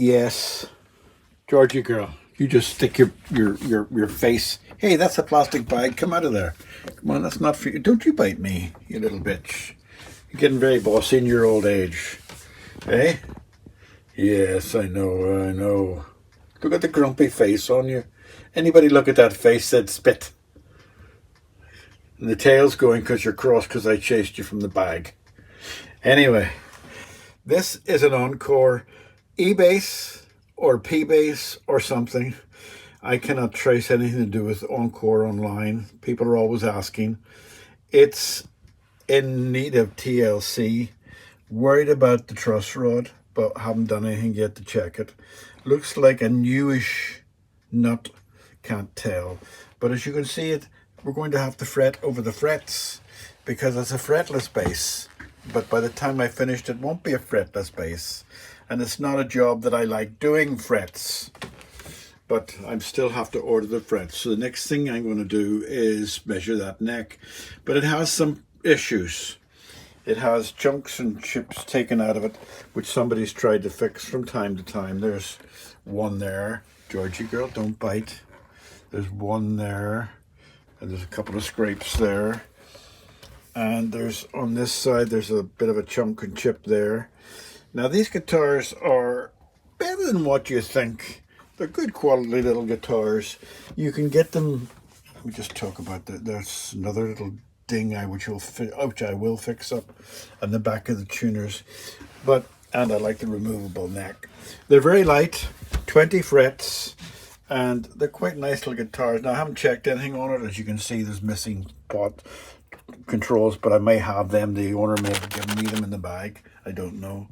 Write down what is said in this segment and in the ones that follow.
Yes, Georgie girl, you just stick your face. Hey, that's a plastic bag. Come out of there. Come on, that's not for you. Don't you bite me, you little bitch. You're getting very bossy in your old age. Eh? Yes, I know, I know. Look at the grumpy face on you. Anybody look at that face said spit. And the tail's going because you're cross because I chased you from the bag. Anyway, this is an Encore E-Bass or P-Bass or something. I cannot trace anything to do with Encore online. People are always asking. It's in need of TLC. Worried about the truss rod, but haven't done anything yet to check it. Looks like a newish nut, can't tell. But as you can see it, we're going to have to fret over the frets because it's a fretless bass. But by the time I finished, it won't be a fretless bass. And it's not a job that I like doing, frets. But I still have to order the frets. So the next thing I'm going to do is measure that neck. But it has some issues. It has chunks and chips taken out of it, which somebody's tried to fix from time to time. There's one there. Georgie girl, don't bite. There's one there. And there's a couple of scrapes there. And there's, on this side, there's a bit of a chunk and chip there. Now these guitars are better than what you think. They're good quality little guitars. You can get them, let me just talk about that. There's another little ding which I will fix up on the back of the tuners. And I like the removable neck. They're very light, 20 frets, and they're quite nice little guitars. Now I haven't checked anything on it. As you can see, there's missing pot controls, but I may have them. The owner may have given me them in the bag. I don't know.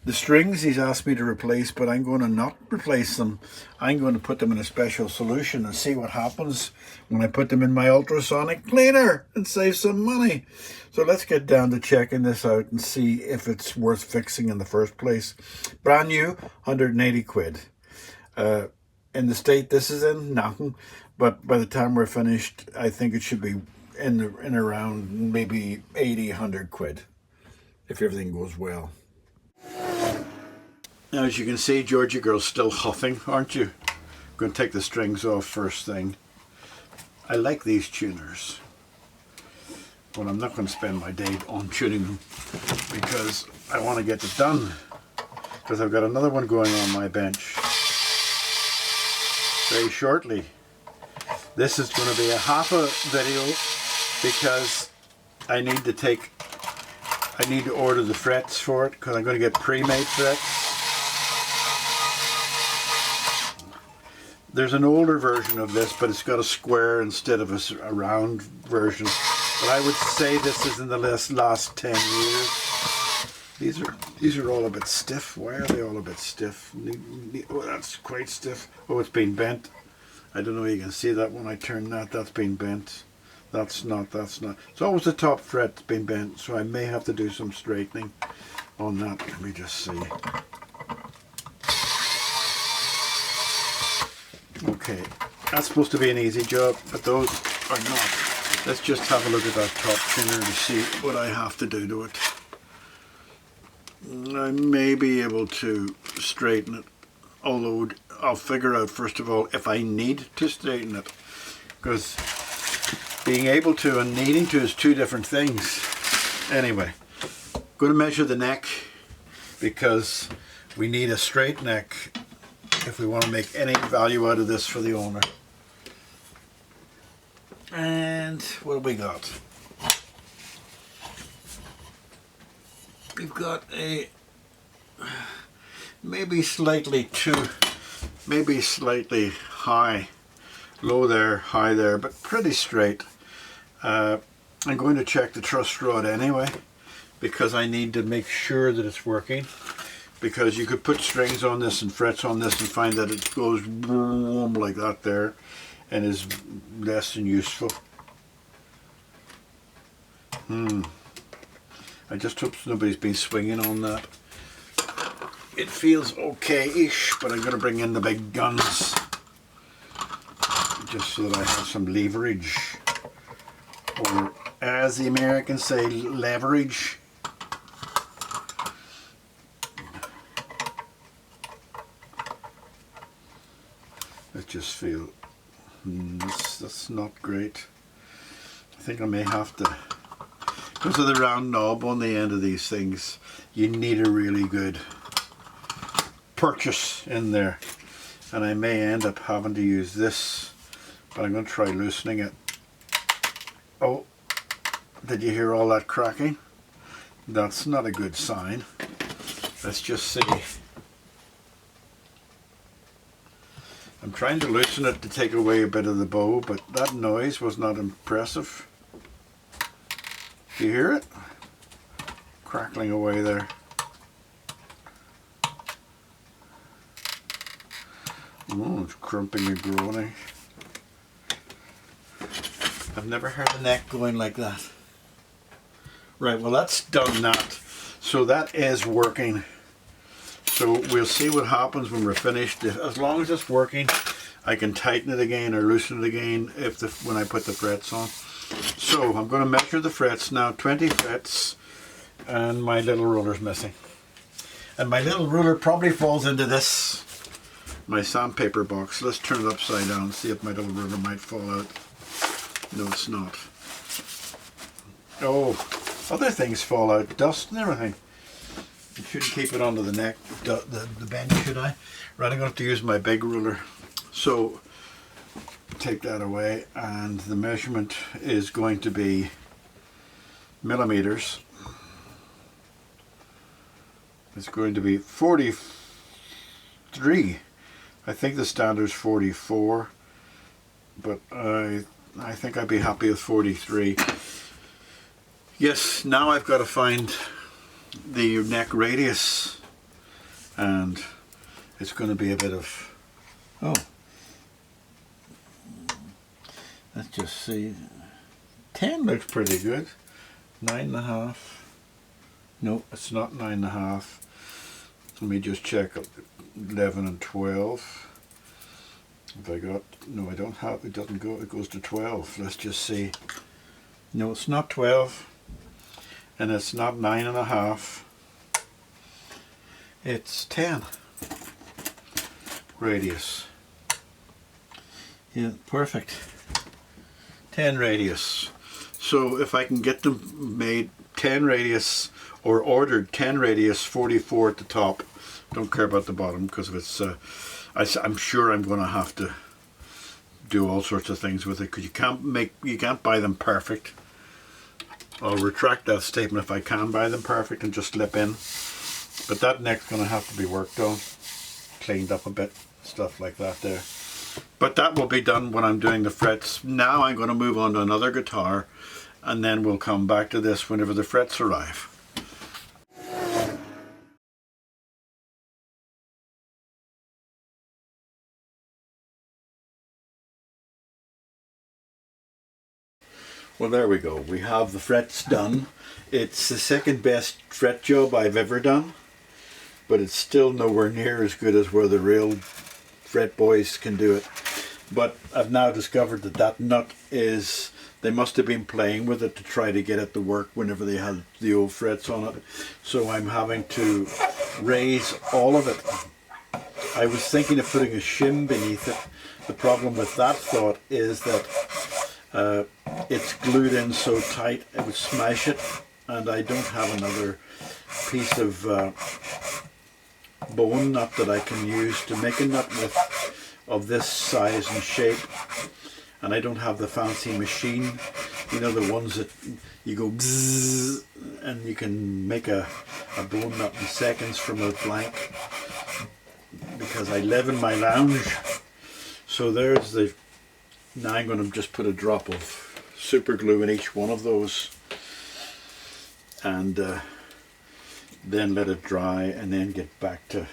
The strings he's asked me to replace, but I'm going to not replace them. I'm going to put them in a special solution and see what happens when I put them in my ultrasonic cleaner and save some money. So let's get down to checking this out and see if it's worth fixing in the first place. Brand new, 180 quid. In the state this is in, nothing. But by the time we're finished, I think it should be in around maybe 80, 100 quid if everything goes well. Now, as you can see, Georgie girl's still huffing, aren't you? I'm going to take the strings off first thing. I like these tuners, but I'm not going to spend my day on tuning them because I want to get it done, because I've got another one going on my bench very shortly. This is going to be a half a video because I need to order the frets for it, because I'm going to get pre-made frets. There's an older version of this, but it's got a square instead of a round version. But I would say this is in the last 10 years. These are all a bit stiff. Why are they all a bit stiff? Oh, that's quite stiff. Oh, it's been bent. I don't know if you can see that when I turn that. That's been bent. That's not. It's always the top fret's been bent, so I may have to do some straightening on that. Let me just see. Okay, that's supposed to be an easy job, but those are not. Let's just have a look at that top tuner to see what I have to do to it. I may be able to straighten it, although I'll figure out first of all if I need to straighten it, because being able to and needing to is two different things. Anyway, I'm going to measure the neck because we need a straight neck if we want to make any value out of this for the owner. And what have we got? We've got a maybe slightly high, low there, high there, but pretty straight. I'm going to check the truss rod anyway, because I need to make sure that it's working. Because you could put strings on this and frets on this and find that it goes boom like that there and is less than useful. I just hope nobody's been swinging on that. It feels okay-ish, but I'm going to bring in the big guns just so that I have some leverage, or as the Americans say, leverage. just feel that's not great. I think I may have to, because of the round knob on the end of these things, you need a really good purchase in there, and I may end up having to use this, but I'm going to try loosening it. Oh, did you hear all that cracking? That's not a good sign. Let's just see. I'm trying to loosen it to take away a bit of the bow, but that noise was not impressive. Do you hear it? Crackling away there. Oh, it's crumping and groaning. I've never heard a neck going like that. Right, well that's done that. So that is working. So we'll see what happens when we're finished. As long as it's working, I can tighten it again or loosen it again when I put the frets on. So I'm going to measure the frets now, 20 frets, and my little ruler's missing. And my little ruler probably falls into this, my sandpaper box. Let's turn it upside down and see if my little ruler might fall out. No, it's not. Oh, other things fall out, dust and everything. I shouldn't keep it onto the neck, the bench, should I? Right, I'm going to have to use my big ruler. So, take that away, and the measurement is going to be millimeters. It's going to be 43. I think the standard's 44, but I think I'd be happy with 43. Yes, now I've got to find the neck radius, and it's going to be a bit of, oh, let's just see, 10 looks pretty good. 9.5, no, it's not 9.5. Let me just check 11 and 12. Have I got, no I don't have, it doesn't go, it goes to 12. Let's just see. No, it's not 12, and it's not 9.5. It's 10 radius. Yeah, perfect. 10 radius. So if I can get them made 10 radius, or ordered 10 radius 44 at the top, don't care about the bottom, because if it's I'm sure I'm going to have to do all sorts of things with it, because you can't buy them perfect. I'll retract that statement if I can buy them perfect and just slip in, but that neck's going to have to be worked on, cleaned up a bit, stuff like that there. But that will be done when I'm doing the frets. Now I'm going to move on to another guitar, and then we'll come back to this whenever the frets arrive. Well, there we go. We have the frets done. It's the second best fret job I've ever done, but it's still nowhere near as good as where the real fret boys can do it. But I've now discovered that that nut is, they must have been playing with it to try to get it to work whenever they had the old frets on it. So I'm having to raise all of it. I was thinking of putting a shim beneath it. The problem with that thought is that it's glued in so tight it would smash it, and I don't have another piece of bone nut that I can use to make a nut with of this size and shape, and I don't have the fancy machine, you know, the ones that you go bzzz and you can make a bone nut in seconds from a blank, because I live in my lounge. So there's the, now I'm going to just put a drop of super glue in each one of those, and then let it dry and then get back to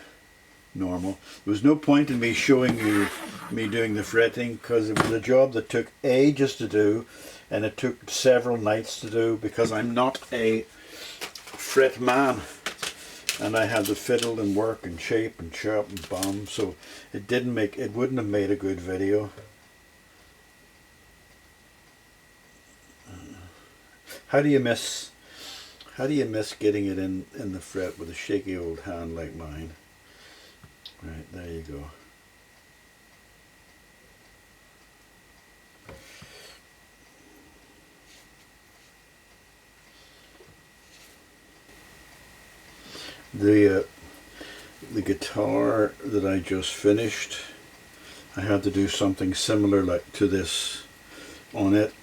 normal. There was no point in me showing you me doing the fretting, because it was a job that took ages to do, and it took several nights to do, because I'm not a fret man, and I had to fiddle and work and shape and chop and bomb, so it wouldn't have made a good video. How do you miss getting it in the fret with a shaky old hand like mine? Right, there you go. The guitar that I just finished, I had to do something similar like to this on it,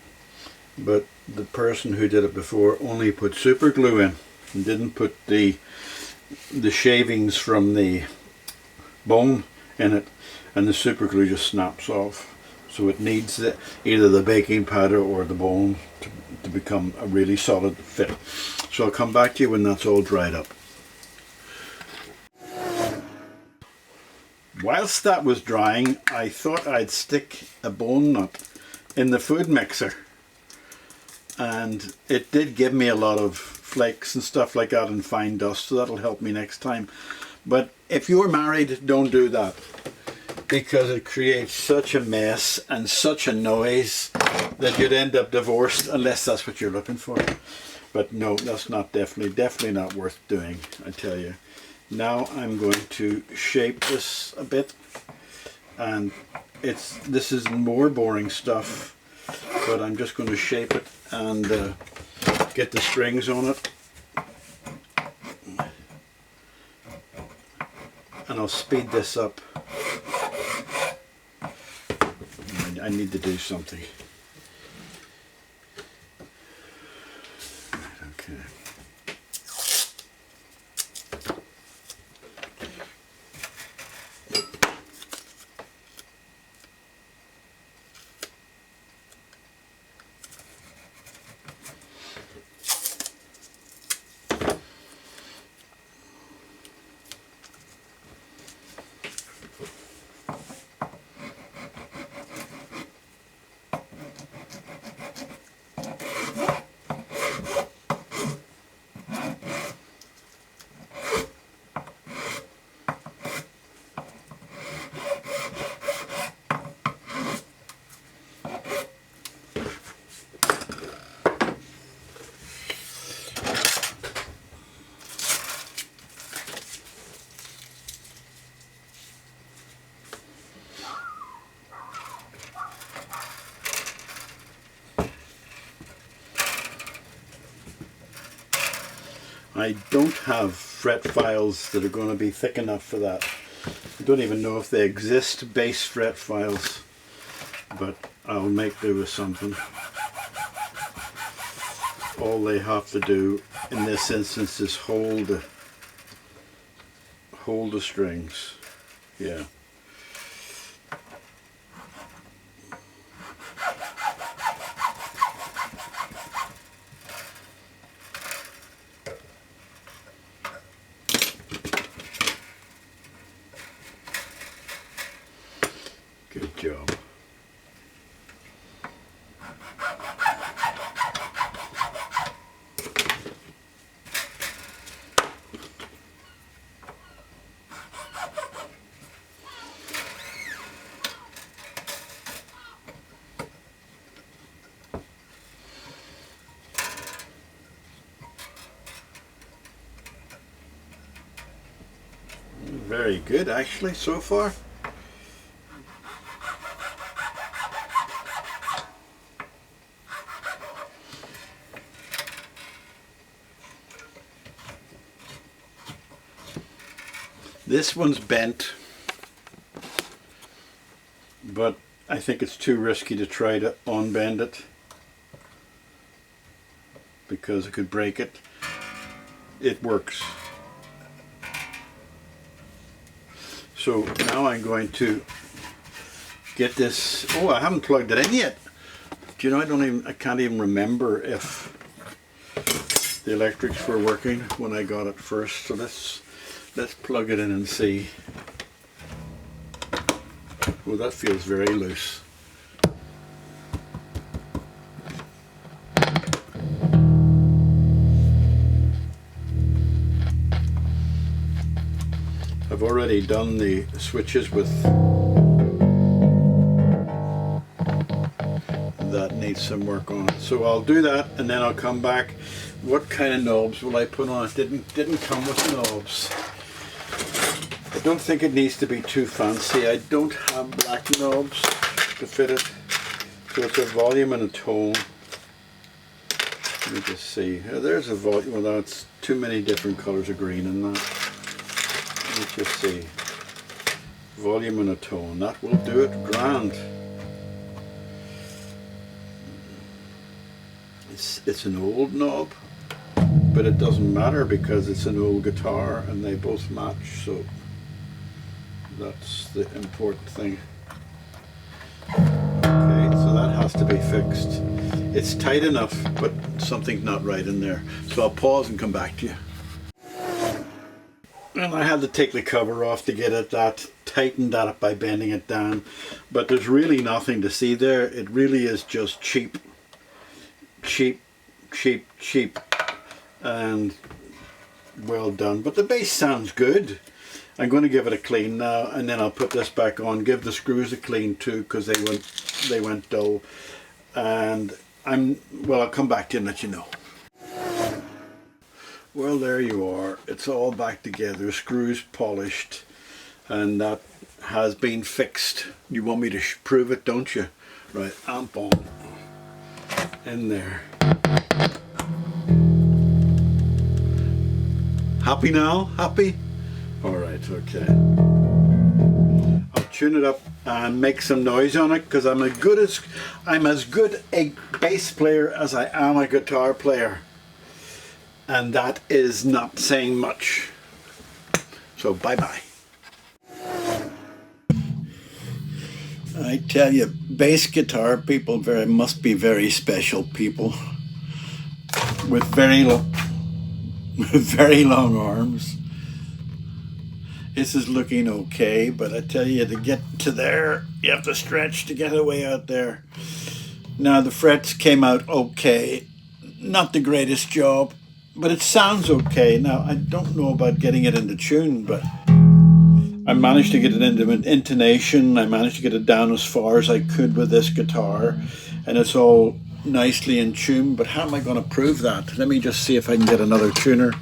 but the person who did it before only put super glue in and didn't put the shavings from the bone in it, and the super glue just snaps off. So it needs either the baking powder or the bone to become a really solid fit. So I'll come back to you when that's all dried up. Whilst that was drying, I thought I'd stick a bone nut in the food mixer, and it did give me a lot of flakes and stuff like that and fine dust, so that'll help me next time. But if you're married, don't do that, because it creates such a mess and such a noise that you'd end up divorced, unless that's what you're looking for. But no, that's not definitely not worth doing, I tell you. Now I'm going to shape this a bit, and this is more boring stuff, but I'm just going to shape it and get the strings on it, and I'll speed this up. I need to do something. Okay. I don't have fret files that are going to be thick enough for that. I don't even know if they exist, bass fret files, but I'll make do with something. All they have to do in this instance is hold the strings. Yeah. Good job. Very good, actually, so far. This one's bent, but I think it's too risky to try to unbend it because it could break it. It works. So now I'm going to get this. Oh, I haven't plugged it in yet. Do you know, I can't even remember if the electrics were working when I got it first. So let's plug it in and see. Oh, that feels very loose. I've already done the switches with that, needs some work on it. So I'll do that and then I'll come back. What kind of knobs will I put on it? Didn't come with knobs. I don't think it needs to be too fancy. I don't have black knobs to fit it. So it's a volume and a tone. Let me just see. There's a volume. Well, that's too many different colors of green in that. Let me just see. Volume and a tone. That will do it grand. It's an old knob, but it doesn't matter because it's an old guitar and they both match, so that's the important thing. Okay, so that has to be fixed. It's tight enough, but something's not right in there. So I'll pause and come back to you. And I had to take the cover off to get it that, tighten that up by bending it down. But there's really nothing to see there. It really is just cheap, and well done. But the bass sounds good. I'm going to give it a clean now, and then I'll put this back on, give the screws a clean too, because they went dull. And I'll come back to you and let you know. Well, there you are. It's all back together, screws polished, and that has been fixed. You want me to prove it, don't you? Right, amp on. In there. Happy now? Happy? Alright, okay. I'll tune it up and make some noise on it, because I'm as good a bass player as I am a guitar player. And that is not saying much. So bye-bye. I tell you, bass guitar people must be very special people with very long arms. This is looking okay, but I tell you, to get to there, you have to stretch to get away out there. Now the frets came out okay, not the greatest job, but it sounds okay. Now I don't know about getting it into tune, but I managed to get it into an intonation. I managed to get it down as far as I could with this guitar, and it's all nicely in tune. But how am I going to prove that? Let me just see if I can get another tuner.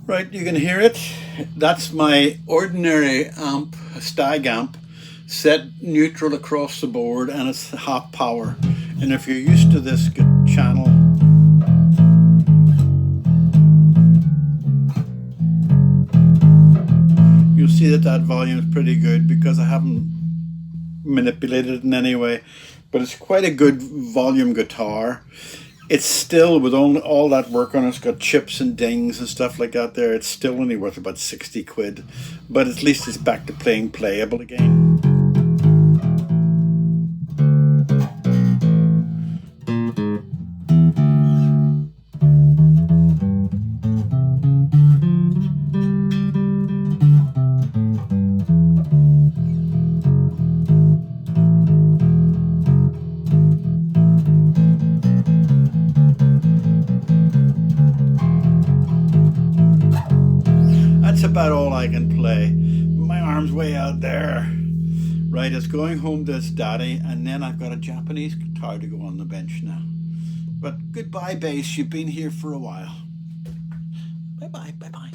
Right, you can hear it. That's my ordinary amp, a Stag amp, set neutral across the board, and it's half power. And if you're used to this channel, you'll see that volume is pretty good because I haven't manipulated it in any way. But it's quite a good volume guitar. It's still, with all that work on it, it's got chips and dings and stuff like that there, it's still only worth about 60 quid. But at least it's back to playing playable again. That's about all I can play. My arm's way out there. Right, it's going home to its daddy, and then I've got a Japanese guitar to go on the bench now. But goodbye, bass. You've been here for a while. Bye-bye, bye-bye.